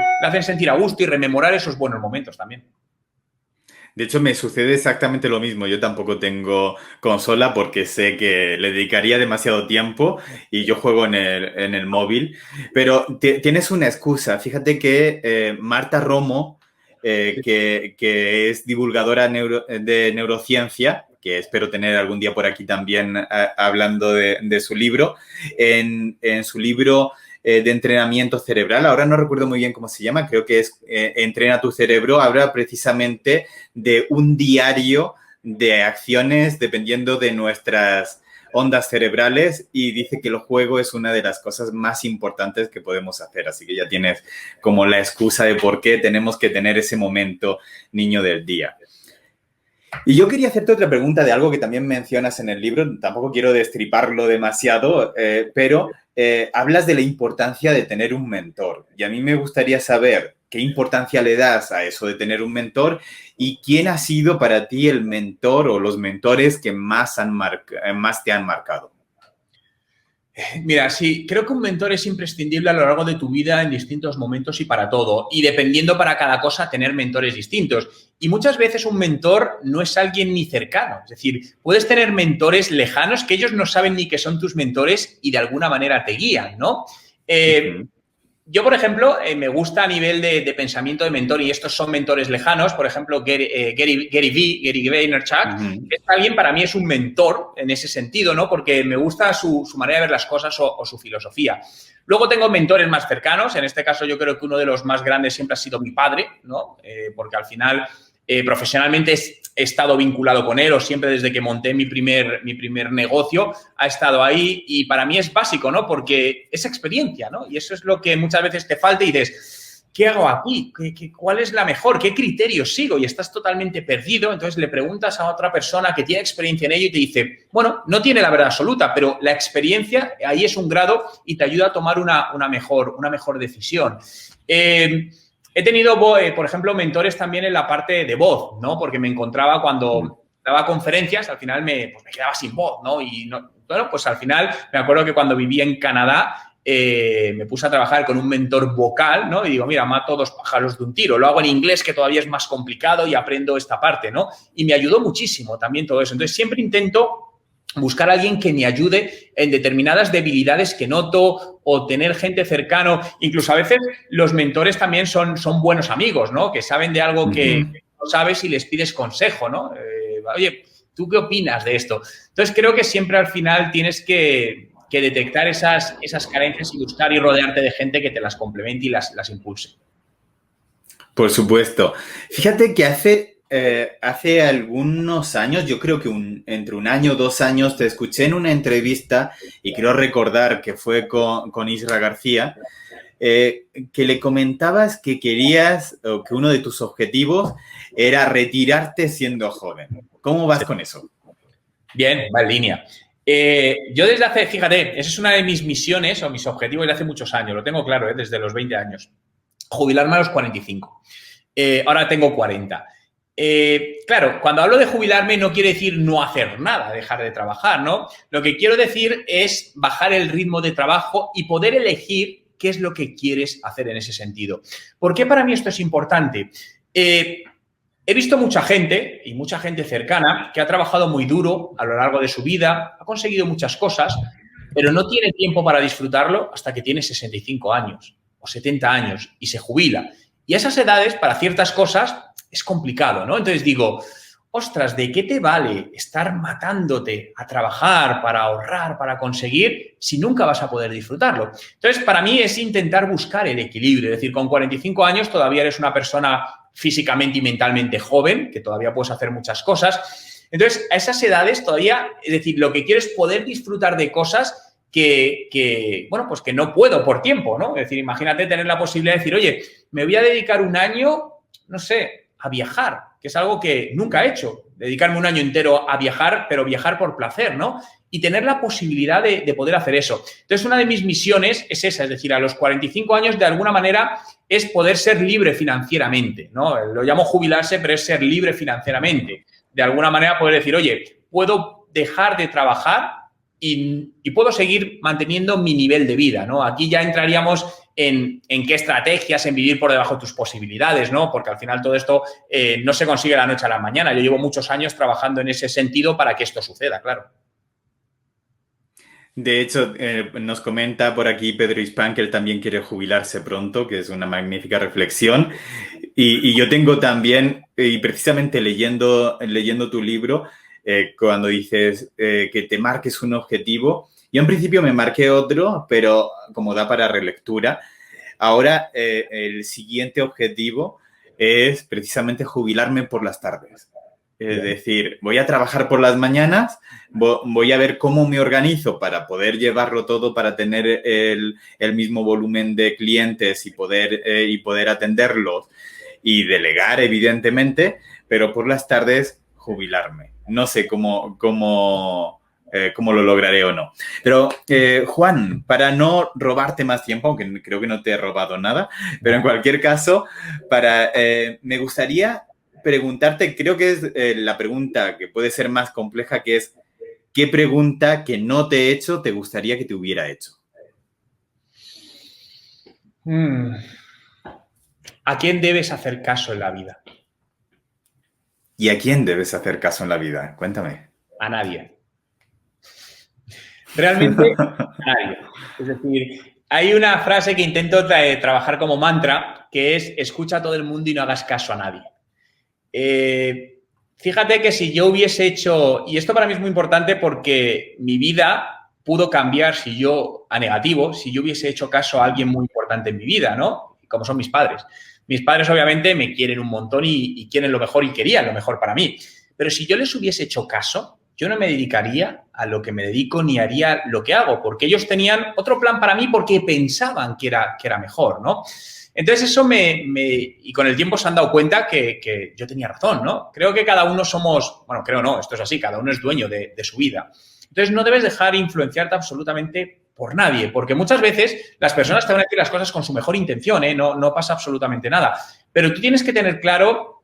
sentir a gusto y rememorar esos buenos momentos también. De hecho, me sucede exactamente lo mismo. Yo tampoco tengo consola porque sé que le dedicaría demasiado tiempo y yo juego en el móvil. Pero tienes una excusa. Fíjate que Marta Romo, que es divulgadora de neurociencia, que espero tener algún día por aquí también hablando de su libro, en su libro de entrenamiento cerebral, ahora no recuerdo muy bien cómo se llama, creo que es Entrena tu cerebro, habla precisamente de un diario de acciones dependiendo de nuestras ondas cerebrales y dice que el juego es una de las cosas más importantes que podemos hacer. Así que ya tienes como la excusa de por qué tenemos que tener ese momento niño del día. Y yo quería hacerte otra pregunta de algo que también mencionas en el libro. Tampoco quiero destriparlo demasiado, pero hablas de la importancia de tener un mentor. Y a mí me gustaría saber qué importancia le das a eso de tener un mentor y quién ha sido para ti el mentor o los mentores que más te han marcado. Mira, sí, creo que un mentor es imprescindible a lo largo de tu vida en distintos momentos y para todo. Y dependiendo para cada cosa, tener mentores distintos. Y muchas veces un mentor no es alguien ni cercano. Es decir, puedes tener mentores lejanos que ellos no saben ni que son tus mentores y de alguna manera te guían, ¿no? Yo, por ejemplo, me gusta a nivel de pensamiento de mentor y estos son mentores lejanos, por ejemplo, Gary Vaynerchuk, que es alguien, para mí es un mentor en ese sentido, ¿no? Porque me gusta su manera de ver las cosas o su filosofía. Luego tengo mentores más cercanos, en este caso yo creo que uno de los más grandes siempre ha sido mi padre, ¿no? Porque al final profesionalmente he estado vinculado con él o siempre desde que monté mi primer negocio ha estado ahí y para mí es básico, ¿no? Porque es experiencia, ¿no? Y eso es lo que muchas veces te falta y dices, ¿qué hago aquí? ¿Cuál es la mejor? ¿Qué criterios sigo? Y estás totalmente perdido. Entonces le preguntas a otra persona que tiene experiencia en ello y te dice, bueno, no tiene la verdad absoluta, pero la experiencia ahí es un grado y te ayuda a tomar una mejor decisión. He tenido, por ejemplo, mentores también en la parte de voz, ¿no? Porque me encontraba cuando daba conferencias, al final me quedaba sin voz, ¿no? Y bueno, pues al final me acuerdo que cuando vivía en Canadá me puse a trabajar con un mentor vocal, ¿no? Y digo, mira, mato 2 pájaros de un tiro. Lo hago en inglés, que todavía es más complicado y aprendo esta parte, ¿no? Y me ayudó muchísimo también todo eso. Entonces, siempre intento buscar a alguien que me ayude en determinadas debilidades que noto o tener gente cercano. Incluso a veces los mentores también son buenos amigos, ¿no? Que saben de algo que no sabes y les pides consejo, ¿no? Oye, ¿tú qué opinas de esto? Entonces, creo que siempre al final tienes que detectar esas carencias y buscar y rodearte de gente que te las complemente y las impulse. Por supuesto. Fíjate que hace algunos años, yo creo que entre 1 año o 2 años, te escuché en una entrevista y quiero recordar que fue con Isra García, que le comentabas que querías, o que uno de tus objetivos era retirarte siendo joven. ¿Cómo vas con eso? Bien, va en línea. Yo desde hace, fíjate, esa es una de mis misiones o mis objetivos desde hace muchos años, lo tengo claro, desde los 20 años. Jubilarme a los 45. Ahora tengo 40. Claro, cuando hablo de jubilarme no quiere decir no hacer nada, dejar de trabajar, ¿no? Lo que quiero decir es bajar el ritmo de trabajo y poder elegir qué es lo que quieres hacer en ese sentido. ¿Por qué para mí esto es importante? He visto mucha gente, y mucha gente cercana, que ha trabajado muy duro a lo largo de su vida, ha conseguido muchas cosas, pero no tiene tiempo para disfrutarlo hasta que tiene 65 años o 70 años y se jubila. Y a esas edades, para ciertas cosas, es complicado, ¿no? Entonces digo, ostras, ¿de qué te vale estar matándote a trabajar para ahorrar, para conseguir, si nunca vas a poder disfrutarlo? Entonces, para mí es intentar buscar el equilibrio. Es decir, con 45 años todavía eres una persona físicamente y mentalmente joven, que todavía puedes hacer muchas cosas. Entonces, a esas edades todavía, es decir, lo que quiero es poder disfrutar de cosas bueno, pues que no puedo por tiempo, ¿no? Es decir, imagínate tener la posibilidad de decir, oye, me voy a dedicar un año, no sé, a viajar, que es algo que nunca he hecho, dedicarme un año entero a viajar, pero viajar por placer, ¿no? Y tener la posibilidad de poder hacer eso. Entonces, una de mis misiones es esa, es decir, a los 45 años, de alguna manera, es poder ser libre financieramente, ¿no? Lo llamo jubilarse, pero es ser libre financieramente. De alguna manera poder decir, oye, puedo dejar de trabajar y puedo seguir manteniendo mi nivel de vida, ¿no? Aquí ya entraríamos en qué estrategias, en vivir por debajo de tus posibilidades, ¿no? Porque al final todo esto no se consigue de la noche a la mañana. Yo llevo muchos años trabajando en ese sentido para que esto suceda, claro. De hecho, nos comenta por aquí Pedro Hispán que él también quiere jubilarse pronto, que es una magnífica reflexión. Y yo tengo también, y precisamente leyendo tu libro, cuando dices que te marques un objetivo, yo en principio me marqué otro, pero como da para relectura, ahora el siguiente objetivo es precisamente jubilarme por las tardes. Es decir, voy a trabajar por las mañanas, voy a ver cómo me organizo para poder llevarlo todo, para tener el mismo volumen de clientes y poder atenderlos y delegar, evidentemente, pero por las tardes jubilarme. No sé cómo lo lograré o no. Pero, Juan, para no robarte más tiempo, aunque creo que no te he robado nada, pero en cualquier caso, me gustaría preguntarte, creo que es la pregunta que puede ser más compleja, que es, ¿qué pregunta que no te he hecho te gustaría que te hubiera hecho? ¿A quién debes hacer caso en la vida? ¿Y a quién debes hacer caso en la vida? Cuéntame. A nadie. Realmente, a nadie. Es decir, hay una frase que intento trabajar como mantra, que es, escucha a todo el mundo y no hagas caso a nadie. Fíjate que si yo hubiese hecho, y esto para mí es muy importante porque mi vida pudo cambiar a negativo, si yo hubiese hecho caso a alguien muy importante en mi vida, ¿no? Como son mis padres. Mis padres obviamente me quieren un montón y quieren lo mejor y querían lo mejor para mí. Pero si yo les hubiese hecho caso, yo no me dedicaría a lo que me dedico ni haría lo que hago, porque ellos tenían otro plan para mí porque pensaban que era mejor, ¿no? Entonces eso y con el tiempo se han dado cuenta que yo tenía razón, ¿no? Creo que cada uno creo no, esto es así, cada uno es dueño de su vida. Entonces no debes dejar influenciarte absolutamente por nadie, porque muchas veces las personas te van a decir las cosas con su mejor intención, ¿eh? No pasa absolutamente nada. Pero tú tienes que tener claro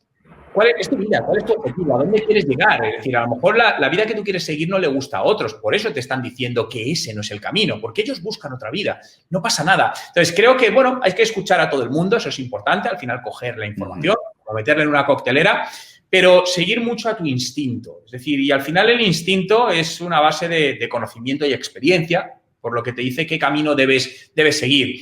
cuál es tu vida, cuál es tu objetivo, a dónde quieres llegar. Es decir, a lo mejor la vida que tú quieres seguir no le gusta a otros, por eso te están diciendo que ese no es el camino, porque ellos buscan otra vida, no pasa nada. Entonces, creo que, hay que escuchar a todo el mundo, eso es importante, al final coger la información, o meterla en una coctelera, pero seguir mucho a tu instinto. Es decir, y al final el instinto es una base de conocimiento y experiencia, por lo que te dice qué camino debes seguir.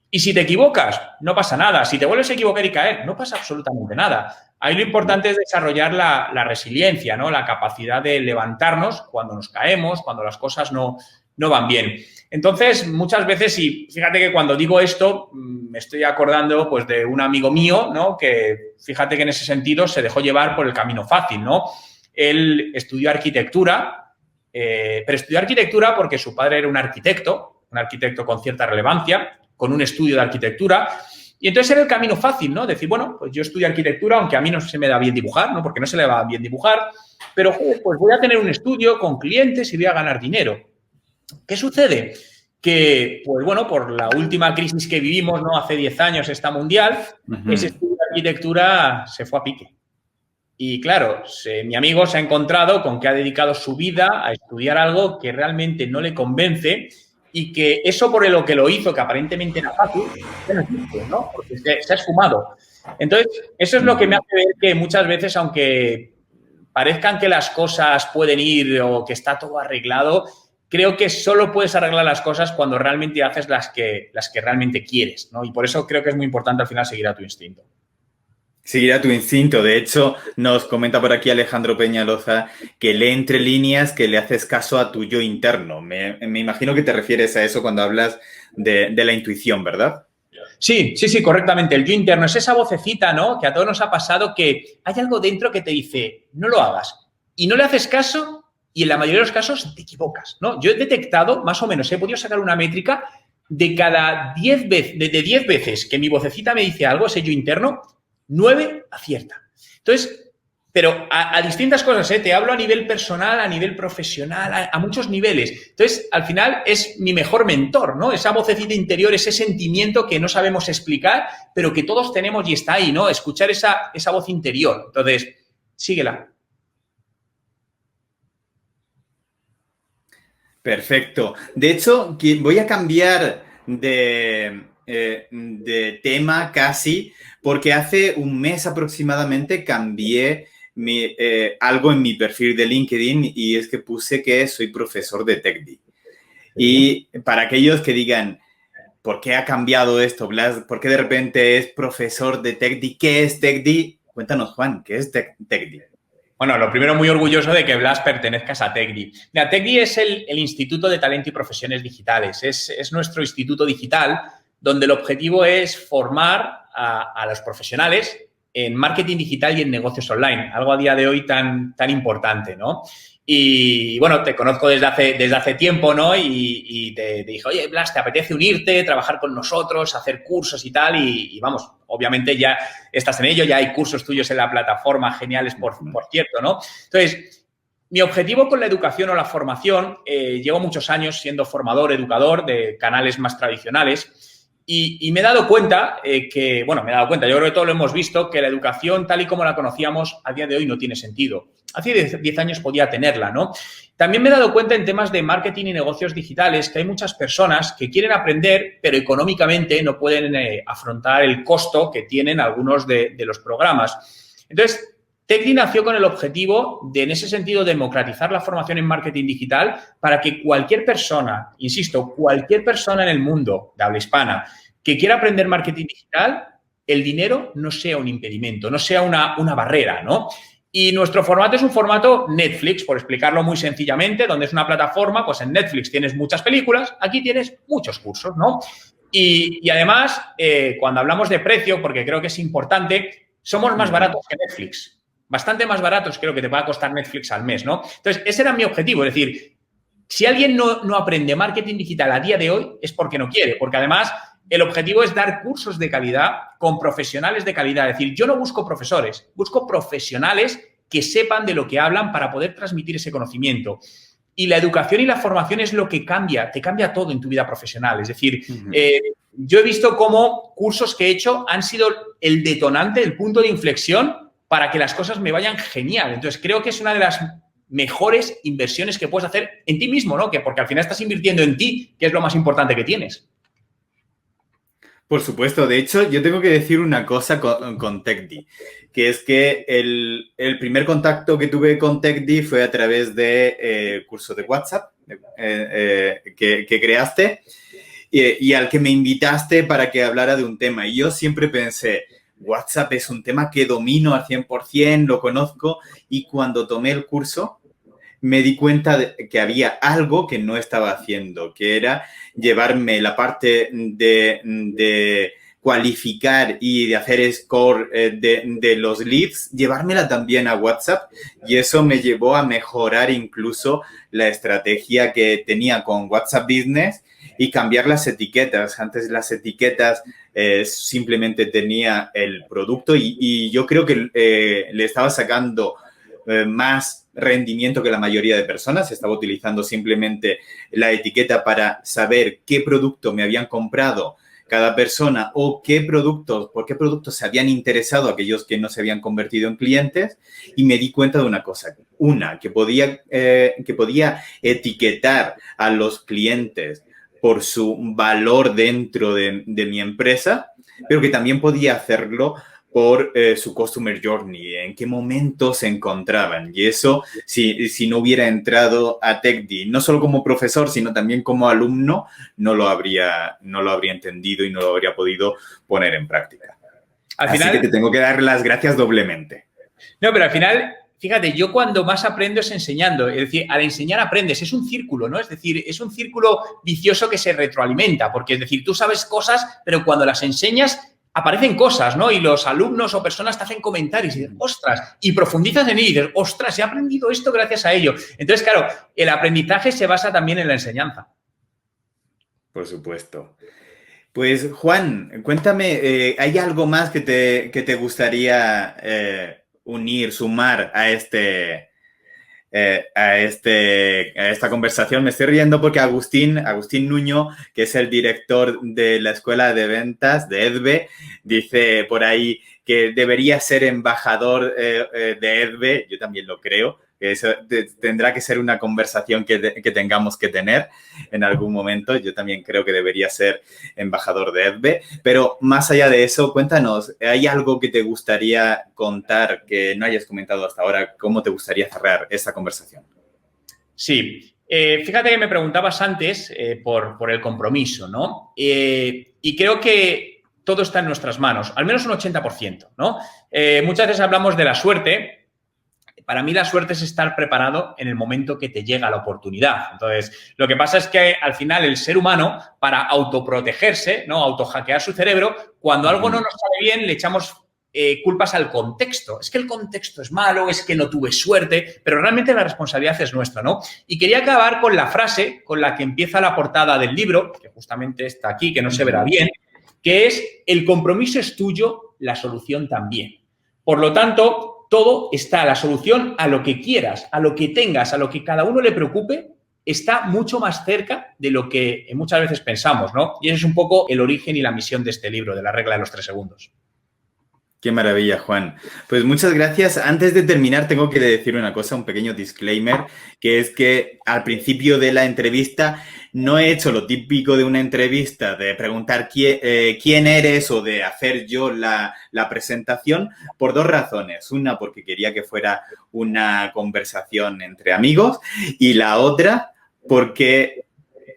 Y si te equivocas, no pasa nada. Si te vuelves a equivocar y caer, no pasa absolutamente nada. Ahí lo importante es desarrollar la resiliencia, ¿no? La capacidad de levantarnos cuando nos caemos, cuando las cosas no van bien. Entonces, muchas veces, y fíjate que cuando digo esto, me estoy acordando pues de un amigo mío, ¿no? Que fíjate que en ese sentido se dejó llevar por el camino fácil, ¿no? Él estudió arquitectura, pero estudió arquitectura porque su padre era un arquitecto con cierta relevancia, con un estudio de arquitectura. Y entonces era el camino fácil, ¿no? Decir, bueno, pues yo estudio arquitectura, aunque a mí no se me da bien dibujar, ¿no? Porque no se le va bien dibujar, pero joder, pues voy a tener un estudio con clientes y voy a ganar dinero. ¿Qué sucede? Que, pues bueno, por la última crisis que vivimos, ¿no? Hace 10 años, esta mundial, ese estudio de arquitectura se fue a pique. Y claro, mi amigo se ha encontrado con que ha dedicado su vida a estudiar algo que realmente no le convence y que eso por lo que lo hizo, que aparentemente era fácil, ¿no? Porque se ha esfumado. Entonces, eso es lo que me hace ver que muchas veces, aunque parezcan que las cosas pueden ir o que está todo arreglado, creo que solo puedes arreglar las cosas cuando realmente haces las que realmente quieres, ¿no? Y por eso creo que es muy importante al final seguir a tu instinto. Seguir a tu instinto. De hecho, nos comenta por aquí Alejandro Peñaloza que lee entre líneas que le haces caso a tu yo interno. Me imagino que te refieres a eso cuando hablas de la intuición, ¿verdad? Sí, correctamente. El yo interno es esa vocecita, ¿no? Que a todos nos ha pasado que hay algo dentro que te dice, no lo hagas. Y no le haces caso y en la mayoría de los casos te equivocas, ¿no? Yo he detectado, más o menos, he podido sacar una métrica de cada 10 veces, de 10 veces que mi vocecita me dice algo, ese yo interno, 9 acierta. Entonces, pero a distintas cosas, ¿eh? Te hablo a nivel personal, a nivel profesional, a muchos niveles. Entonces, al final es mi mejor mentor, ¿no? Esa vocecita interior, ese sentimiento que no sabemos explicar, pero que todos tenemos y está ahí, ¿no? Escuchar esa voz interior. Entonces, síguela. Perfecto. De hecho, voy a cambiar de tema casi, porque hace un mes aproximadamente cambié algo en mi perfil de LinkedIn y es que puse que soy profesor de TechDi. Y para aquellos que digan, ¿por qué ha cambiado esto, Blas? ¿Por qué de repente es profesor de TechDi? ¿Qué es TechDi? Cuéntanos, Juan, ¿qué es TechDi? Bueno, lo primero, muy orgulloso de que Blas pertenezcas a TechDi. Mira, TechDi es el Instituto de Talento y Profesiones Digitales. Es nuestro instituto digital donde el objetivo es formar a los profesionales en marketing digital y en negocios online, algo a día de hoy tan importante, ¿no? Y, bueno, te conozco desde hace tiempo, ¿no? Y te dije, oye, Blas, ¿te apetece unirte, trabajar con nosotros, hacer cursos y tal? Y vamos, obviamente ya estás en ello, ya hay cursos tuyos en la plataforma geniales, por cierto, ¿no? Entonces, mi objetivo con la educación o la formación, llevo muchos años siendo formador, educador de canales más tradicionales. Y me he dado cuenta yo creo que todos lo hemos visto, que la educación tal y como la conocíamos a día de hoy no tiene sentido. Hace 10 años podía tenerla, ¿no? También me he dado cuenta en temas de marketing y negocios digitales que hay muchas personas que quieren aprender, pero económicamente no pueden afrontar el costo que tienen algunos de los programas. Entonces, TechDi nació con el objetivo de, en ese sentido, democratizar la formación en marketing digital para que cualquier persona, insisto, cualquier persona en el mundo de habla hispana que quiera aprender marketing digital, el dinero no sea un impedimento, no sea una barrera, ¿no? Y nuestro formato es un formato Netflix, por explicarlo muy sencillamente, donde es una plataforma, pues en Netflix tienes muchas películas, aquí tienes muchos cursos, ¿no? Y además, cuando hablamos de precio, porque creo que es importante, somos más baratos que Netflix. Bastante más baratos creo que te va a costar Netflix al mes, ¿no? Entonces, ese era mi objetivo, es decir, si alguien no aprende marketing digital a día de hoy es porque no quiere, porque además el objetivo es dar cursos de calidad con profesionales de calidad. Es decir, yo no busco profesores, busco profesionales que sepan de lo que hablan para poder transmitir ese conocimiento. Y la educación y la formación es lo que cambia, te cambia todo en tu vida profesional. Es decir, yo he visto cómo cursos que he hecho han sido el detonante, el punto de inflexión para que las cosas me vayan genial. Entonces, creo que es una de las mejores inversiones que puedes hacer en ti mismo, ¿no? Porque al final estás invirtiendo en ti, que es lo más importante que tienes. Por supuesto. De hecho, yo tengo que decir una cosa con TechDi, que es que el primer contacto que tuve con TechDi fue a través de curso de WhatsApp que creaste y al que me invitaste para que hablara de un tema. Y yo siempre pensé, WhatsApp es un tema que domino al 100%, lo conozco, y cuando tomé el curso me di cuenta de que había algo que no estaba haciendo, que era llevarme la parte de cualificar y de hacer score de los leads, llevármela también a WhatsApp, y eso me llevó a mejorar incluso la estrategia que tenía con WhatsApp Business y cambiar las etiquetas. Antes las etiquetas simplemente tenía el producto y yo creo que le estaba sacando más rendimiento que la mayoría de personas. Estaba utilizando simplemente la etiqueta para saber qué producto me habían comprado cada persona o por qué productos se habían interesado aquellos que no se habían convertido en clientes, y me di cuenta de una cosa. Que podía etiquetar a los clientes por su valor dentro de mi empresa, pero que también podía hacerlo por su customer journey, en qué momento se encontraban. Y eso, si no hubiera entrado a TechD, no solo como profesor, sino también como alumno, no lo habría entendido y no lo habría podido poner en práctica. Así que te tengo que dar las gracias doblemente. No, pero al final, fíjate, yo cuando más aprendo es enseñando. Es decir, al enseñar aprendes. Es un círculo, ¿no? Es decir, es un círculo vicioso que se retroalimenta. Porque, es decir, tú sabes cosas, pero cuando las enseñas aparecen cosas, ¿no? Y los alumnos o personas te hacen comentarios y dices, ostras, y profundizas en ello y dices, ostras, he aprendido esto gracias a ello. Entonces, claro, el aprendizaje se basa también en la enseñanza. Por supuesto. Pues, Juan, cuéntame, ¿hay algo más que te gustaría unir, sumar a esta conversación? Me estoy riendo porque Agustín Nuño, que es el director de la Escuela de Ventas de EDVE, dice por ahí que debería ser embajador de EDVE. Yo también lo creo. Eso tendrá que ser una conversación que tengamos que tener en algún momento. Yo también creo que debería ser embajador de EDVE. Pero más allá de eso, cuéntanos, ¿hay algo que te gustaría contar que no hayas comentado hasta ahora? ¿Cómo te gustaría cerrar esta conversación? Sí. Fíjate que me preguntabas antes por el compromiso, ¿no? Y creo que todo está en nuestras manos, al menos un 80%, ¿no? Muchas veces hablamos de la suerte. Para mí la suerte es estar preparado en el momento que te llega la oportunidad. Entonces, lo que pasa es que al final el ser humano, para autoprotegerse, ¿no? Autohackear su cerebro, cuando algo no nos sale bien, le echamos culpas al contexto. Es que el contexto es malo, es que no tuve suerte, pero realmente la responsabilidad es nuestra, ¿no? Y quería acabar con la frase con la que empieza la portada del libro, que justamente está aquí, que no se verá bien, que es: el compromiso es tuyo, la solución también. Por lo tanto, todo está, la solución a lo que quieras, a lo que tengas, a lo que cada uno le preocupe, está mucho más cerca de lo que muchas veces pensamos, ¿no? Y ese es un poco el origen y la misión de este libro, de la regla de los 3 segundos. Qué maravilla, Juan. Pues muchas gracias. Antes de terminar, tengo que decir una cosa, un pequeño disclaimer, que es que al principio de la entrevista no he hecho lo típico de una entrevista, de preguntar quién eres o de hacer yo la presentación, por 2 razones. Una, porque quería que fuera una conversación entre amigos, y la otra, porque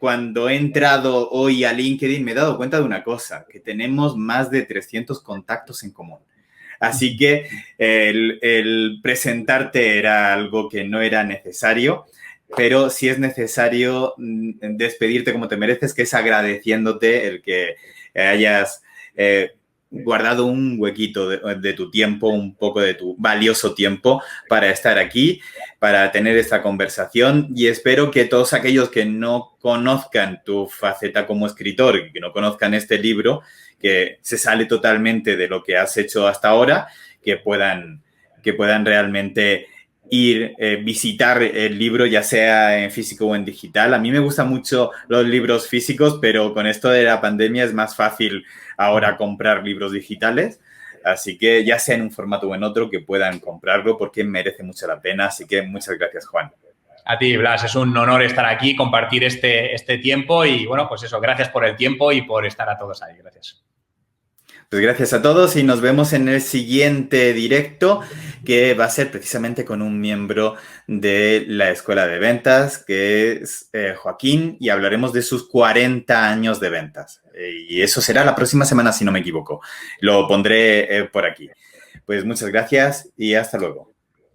cuando he entrado hoy a LinkedIn me he dado cuenta de una cosa, que tenemos más de 300 contactos en común. Así que el presentarte era algo que no era necesario, pero sí es necesario despedirte como te mereces, que es agradeciéndote el que hayas guardado un huequito de tu tiempo, un poco de tu valioso tiempo para estar aquí, para tener esta conversación, y espero que todos aquellos que no conozcan tu faceta como escritor y que no conozcan este libro, que se sale totalmente de lo que has hecho hasta ahora, que puedan realmente ir, visitar el libro, ya sea en físico o en digital. A mí me gustan mucho los libros físicos, pero con esto de la pandemia es más fácil ahora comprar libros digitales. Así que ya sea en un formato o en otro, que puedan comprarlo porque merece mucho la pena. Así que muchas gracias, Juan. A ti, Blas, es un honor estar aquí, compartir este tiempo y, bueno, pues eso, gracias por el tiempo y por estar a todos ahí. Gracias. Pues gracias a todos y nos vemos en el siguiente directo, que va a ser precisamente con un miembro de la Escuela de Ventas, que es Joaquín, y hablaremos de sus 40 años de ventas. Y eso será la próxima semana, si no me equivoco. Lo pondré por aquí. Pues muchas gracias y hasta luego.